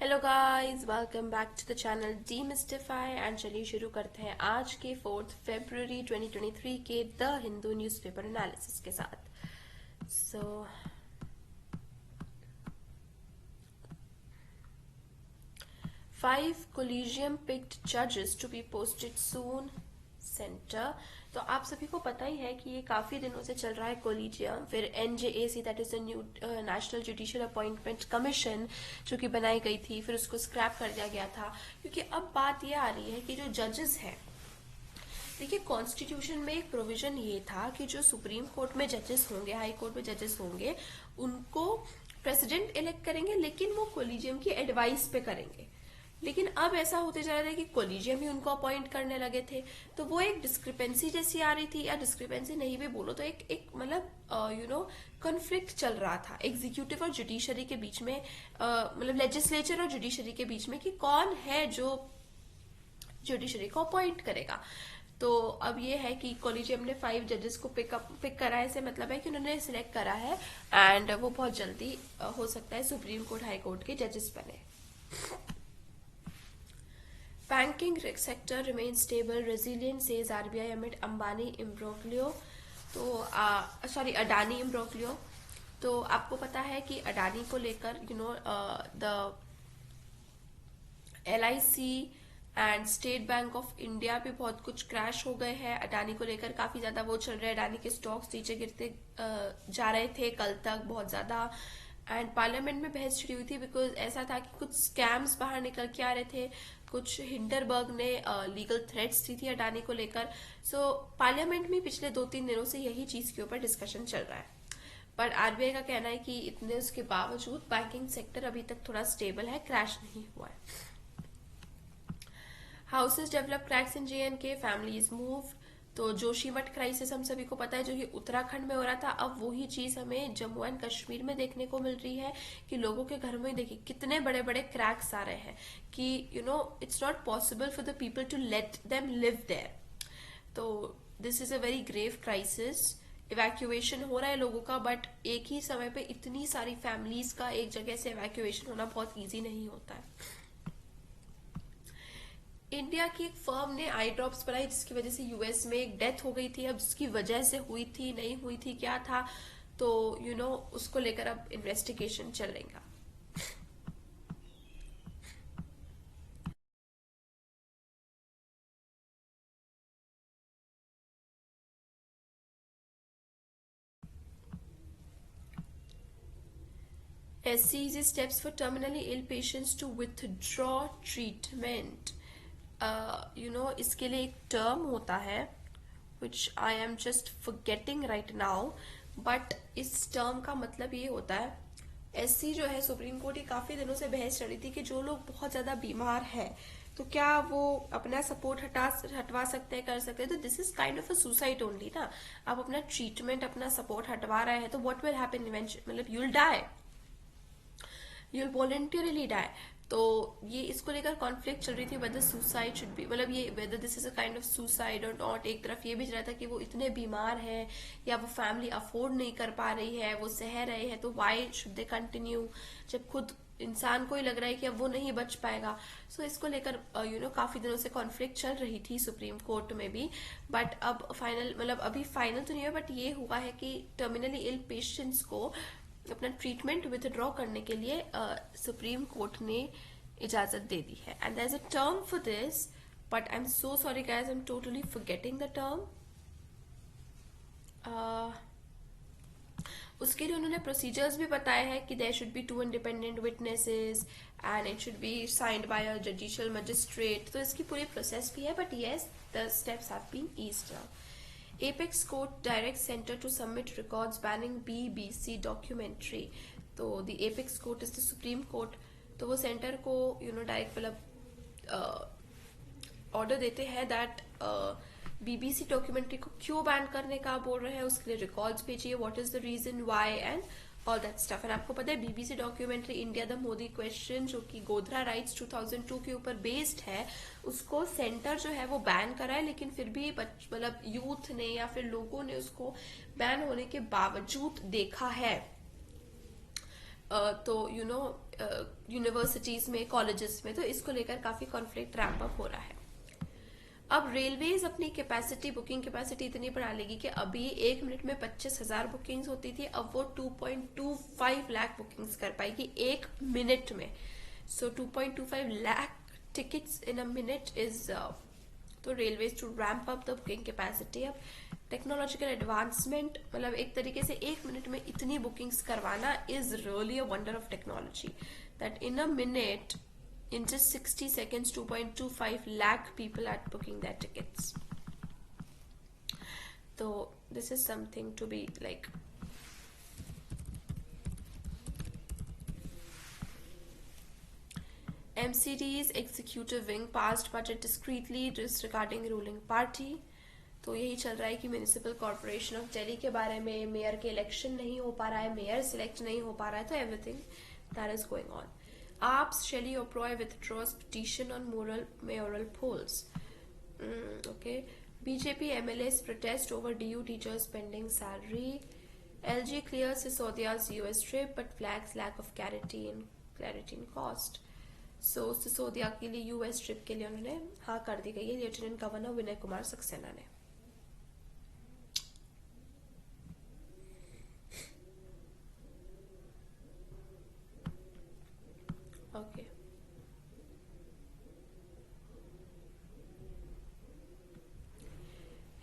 Hello guys, welcome back to the channel Demystify. And चलिए शुरू करते हैं आज के 4 फरवरी 2023 के द हिंदू न्यूज़पेपर एनालिसिस के साथ। सो 5 collegium picked judges to be posted soon centre. तो आप सभी को पता ही है कि ये काफी दिनों से चल रहा है कोलिजियम, फिर NJAC that is the new national judicial appointment commission जो कि बनाई गई थी, फिर उसको स्क्रैप कर दिया गया था क्योंकि अब बात ये आ रही है कि जो जजेस हैं, देखिए कॉन्स्टिट्यूशन में एक प्रोविजन ये था कि जो सुप्रीम कोर्ट में जजेस होंगे, हाई कोर्ट में जजेस होंगे, उनको प्रेसिडेंट इलेक्ट करेंगे, लेकिन वो कोलिजियम की एडवाइस पे करेंगे। लेकिन अब ऐसा होते जा रहा है कि कोलिजियम ही उनको अपॉइंट करने लगे थे, तो वो एक डिस्क्रिपेंसी जैसी आ रही थी, या डिस्क्रिपेंसी नहीं भी बोलो तो एक मतलब कॉन्फ्लिक्ट चल रहा था एग्जीक्यूटिव और जुडिशरी के बीच में, मतलब लेजिस्लेचर और जुडिशरी के बीच में कि कौन है जो जुडिशरी को अपॉइंट करेगा। तो अब ये है कि कॉलेजियम ने 5 जजेस को पिक करा है, से मतलब है कि उन्होंने सिलेक्ट करा है एंड वो बहुत जल्दी हो सकता है सुप्रीम कोर्ट हाई कोर्ट के जजेस बने। Banking sector remain stable resilient says RBI amid Ambani imbroglio. तो सॉरी अडानी इम्ब्रोक्लियो। तो आपको पता है कि अडानी को लेकर the LIC and state bank of India भी बहुत कुछ क्रैश हो गए हैं। अडानी को लेकर काफी ज्यादा वो चल रहा है, अडानी के स्टॉक्स नीचे गिरते जा रहे थे कल तक बहुत ज्यादा। एंड पार्लियामेंट में बहस छिड़ी हुई थी बिकॉज ऐसा था कि कुछ स्कैम्स बाहर निकल के आ रहे थे, कुछ हिंडरबर्ग ने लीगल थ्रेट्स दी थी अडानी को लेकर। सो पार्लियामेंट में पिछले 2-3 दिनों से यही चीज के ऊपर डिस्कशन चल रहा है। पर आरबीआई का कहना है कि इतने उसके बावजूद बैंकिंग सेक्टर अभी तक थोड़ा स्टेबल है, क्रैश नहीं हुआ है। हाउसेज डेवलप क्रैक्स इन जेएनके, फैमिलीज मूव। तो जोशीमठ क्राइसिस हम सभी को पता है जो कि उत्तराखंड में हो रहा था, अब वही चीज हमें जम्मू एंड कश्मीर में देखने को मिल रही है कि लोगों के घर में देखिए कितने बड़े बड़े क्रैक्स आ रहे हैं कि it's not possible for the people to let them live there. तो this is a very grave crisis. Evacuation हो रहा है लोगों का, बट एक ही समय पे इतनी सारी फैमिलीज का एक जगह से इवैक्यूएशन होना बहुत ईजी नहीं होता है। इंडिया की एक फर्म ने आई ड्रॉप्स बनाई जिसकी वजह से यूएस में एक डेथ हो गई थी। अब जिसकी वजह से हुई थी नहीं हुई थी क्या था, तो उसको लेकर अब इन्वेस्टिगेशन चलेगा। SCE's steps for terminally ill patients to withdraw treatment। इसके लिए एक टर्म होता है which I am just forgetting right now, but इस टर्म का मतलब ये होता है, एससी जो है सुप्रीम कोर्ट ये काफी दिनों से बहस चल रही थी कि जो लोग बहुत ज्यादा बीमार है तो क्या वो अपना सपोर्ट हटवा सकते हैं, कर सकते हैं। तो this is kind of a suicide only ना। आप अपना ट्रीटमेंट अपना सपोर्ट हटवा रहे हैं तो व्हाट विल हैपन इवेंचुअली, मतलब you will die, you will voluntarily die. तो ये इसको लेकर कॉन्फ्लिक्ट चल रही थी वेदर सुसाइड शुड बी, मतलब ये whether this is a kind of suicide और नॉट। एक तरफ ये भी चल रहा था कि वो इतने बीमार है या वो फैमिली अफोर्ड नहीं कर पा रही है, वो सह रहे हैं, तो वाई शुड दे कंटिन्यू जब खुद इंसान को ही लग रहा है कि अब वो नहीं बच पाएगा। सो इसको लेकर काफी दिनों से कॉन्फ्लिक्ट चल रही थी सुप्रीम कोर्ट में भी। बट अब फाइनल, मतलब अभी फाइनल तो नहीं है, बट ये हुआ है कि टर्मिनली इल पेशेंट्स को अपना ट्रीटमेंट विथड्रॉ करने के लिए सुप्रीम कोर्ट ने इजाजत दे दी है। And there is a term for this, but I am so sorry guys, I am totally forgetting the term. उसके लिए उन्होंने प्रोसीजर्स भी बताया है कि there should be 2 independent witnesses and it should be signed by a judicial magistrate. तो इसकी पूरी प्रोसेस भी है, but yes the steps have been eased out. Apex Court directs center to submit records banning BBC documentary। तो the Apex Court is the Supreme Court। तो वो centre को direct मतलब ऑर्डर देते हैं दैट बीबीसी डॉक्यूमेंट्री को क्यों ban करने का बोल रहे हैं, उसके लिए रिकॉर्ड्स भेजिए, what is the reason why and all that stuff. And आपको पता है BBC documentary India the Modi question जो कि गोधरा राइट्स 2002 के ऊपर बेस्ड है, उसको सेंटर जो है वो बैन करा है, लेकिन फिर भी मतलब यूथ ने या फिर लोगों ने उसको बैन होने के बावजूद देखा है। तो यूनिवर्सिटीज में, कॉलेजेस में, तो इसको लेकर काफी कॉन्फ्लिक्ट रैंप अप हो रहा है। अब रेलवेज अपनी कैपेसिटी, बुकिंग कैपेसिटी इतनी बढ़ा लेगी कि अभी एक मिनट में 25,000 बुकिंग्स होती थी, अब वो 2.25 लाख बुकिंग्स कर पाएगी एक मिनट में। So 2.25 lakh tickets in a minute is, तो railways to ramp up the booking capacity. अब टेक्नोलॉजिकल एडवांसमेंट, मतलब एक तरीके से एक मिनट में इतनी बुकिंग्स करवाना is really a wonder of technology, that in a minute, in just 60 seconds, 2.25 lakh people are booking their tickets. So this is something to be like. MCD's executive wing passed budget discreetly disregarding ruling party. तो यही चल रहा है कि municipal corporation of Delhi के बारे में, mayor के इलेक्शन नहीं हो पा रहा है, मेयर सिलेक्ट नहीं हो पा रहा है, तो everything that is going on. AAP's Shelley Oberoi withdraws petition on mayoral polls. Okay. BJP MLAs protest over DU teachers pending salary. LG clears Sisodia's US trip but flags lack of clarity in cost. So Sisodia के लिए US trip के लिए उन्होंने हाँ कर दी गई है लेफ्टिनेंट गवर्नर विनय कुमार सक्सेना ने. Okay.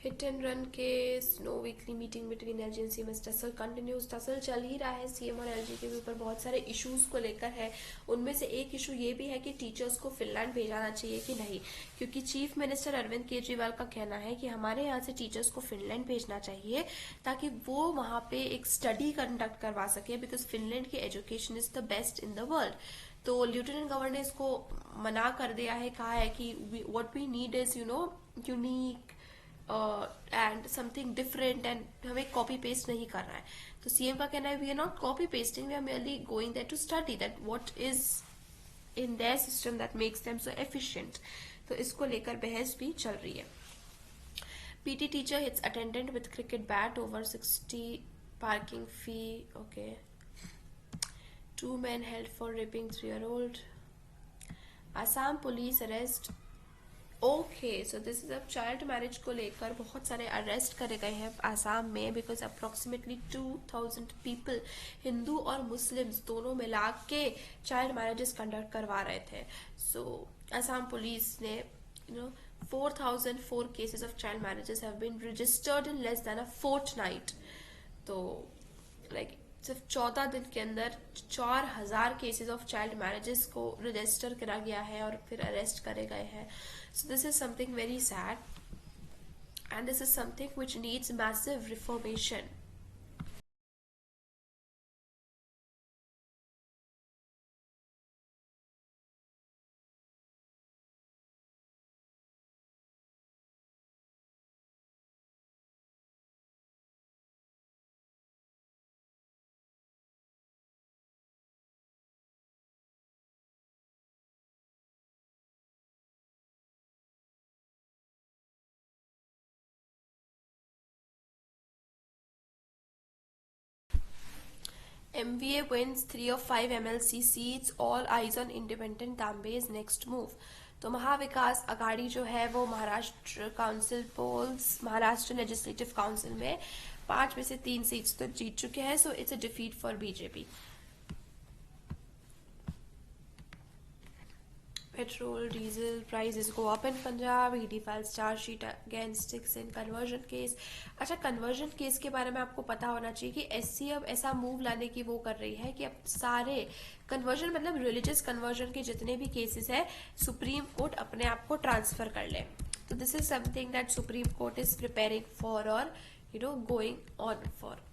Hit and run case, no weekly meeting between LG and CM. Tussle continues. Tussle चल ही रहा है सीएम और एलजी के ऊपर, बहुत सारे इश्यूज को लेकर है. उनमें से एक इशू ये भी है कि टीचर्स को फिनलैंड भेजाना चाहिए कि नहीं, क्योंकि चीफ मिनिस्टर अरविंद केजरीवाल का कहना है कि हमारे यहाँ से टीचर्स को फिनलैंड भेजना चाहिए ताकि वो वहाँ पे एक स्टडी कंडक्ट करवा सके, बिकॉज फिनलैंड की education is the best in the world. तो लेफ्टिनेंट गवर्नर ने इसको मना कर दिया है, कहा है कि what we need is unique and something different, and हमें कॉपी पेस्ट नहीं करना है. तो सीएम का कहना है we are not copy pasting, we are merely going there to study that what is in their system that makes them so efficient. तो इसको लेकर बहस भी चल रही है. PT teacher hits attendant with cricket bat over 60 parking fee. Okay. 2 men held for raping 3-year-old. Assam police arrest. Okay, so this is अब child marriage को लेकर बहुत सारे अरेस्ट करे गए हैं आसाम में, बिकॉज अप्रोक्सीमेटली 2000 पीपल, हिंदू और मुस्लिम्स दोनों मिला के चाइल्ड मैरिजेस कंडक्ट करवा रहे थे. सो आसाम पुलिस ने 4004 cases of child marriages have been registered in less than a fortnight. तो लाइक सिर्फ 14 दिन के अंदर 4000 केसेस ऑफ चाइल्ड मैरिजेस को रजिस्टर करा गया है और फिर अरेस्ट करे गए हैं. So this is something very sad, and this is something which needs massive reformation. MVA wins 3 of 5 MLC seats, all eyes on independent Dambe's next move. तो महाविकास अघाड़ी जो है वो Maharashtra council polls, Maharashtra legislative council में 5 में से 3 सीट्स तो जीत चुके हैं. So it's a defeat for BJP. Petrol, diesel prices go up in Punjab. ED files charge sheet against 6 in conversion case. अच्छा, कन्वर्जन केस के बारे में आपको पता होना चाहिए कि एससी अब ऐसा मूव लाने की वो कर रही है कि अब सारे कन्वर्जन, मतलब रिलीजियस कन्वर्जन के जितने भी केसेस है, सुप्रीम कोर्ट अपने आप को ट्रांसफर कर ले. तो this is something that supreme court is preparing for और गोइंग ऑन फॉर.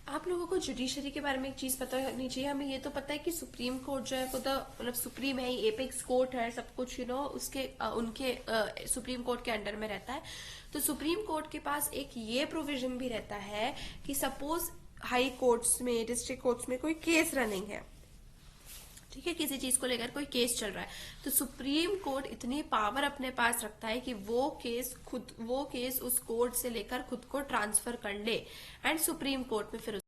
आप लोगों को जुडिशरी के बारे में एक चीज पता होनी चाहिए। हमें ये तो पता है कि सुप्रीम कोर्ट जो है वो तो मतलब सुप्रीम है, एपेक्स कोर्ट है, सब कुछ उसके उनके सुप्रीम कोर्ट के अंडर में रहता है। तो सुप्रीम कोर्ट के पास एक ये प्रोविजन भी रहता है कि सपोज हाई कोर्ट्स में, डिस्ट्रिक्ट कोर्ट्स में कोई केस रनिंग है, ठीक है, किसी चीज को लेकर कोई केस चल रहा है, तो सुप्रीम कोर्ट इतनी पावर अपने पास रखता है कि वो केस उस कोर्ट से लेकर खुद को ट्रांसफर कर ले एंड सुप्रीम कोर्ट में फिर